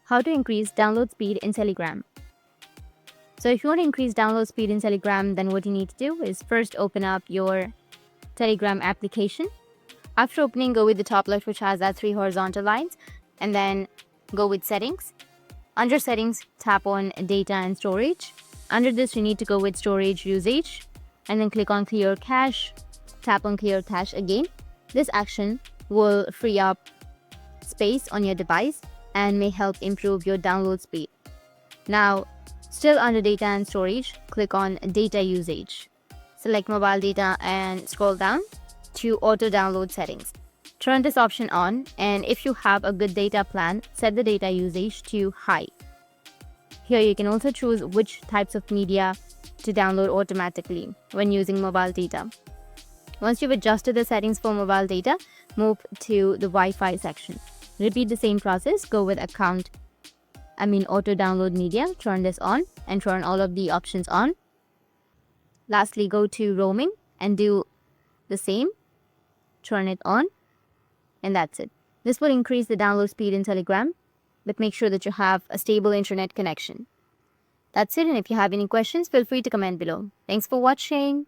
How to increase download speed in Telegram. So if you want to increase download speed in Telegram, then what you need to do is first open up your Telegram application. After opening, go with the top left, which has that 3 horizontal lines, and then go with settings. Under settings, tap on data and storage. Under this, you need to go with storage usage, and then click on clear cache. Tap on clear cache again. This action will free up space on your device and may help improve your download speed. Now, still under data and storage, click on data usage. Select mobile data and scroll down to auto download settings. Turn this option on, and if you have a good data plan, set the data usage to high. Here you can also choose which types of media to download automatically when using mobile data. Once you've adjusted the settings for mobile data, move to the Wi-Fi section. Repeat the same process, go with auto download media, turn this on and turn all of the options on. Lastly, go to roaming and do the same, turn it on, and that's it. This will increase the download speed in Telegram, but make sure that you have a stable internet connection. That's it, and if you have any questions, feel free to comment below. Thanks for watching.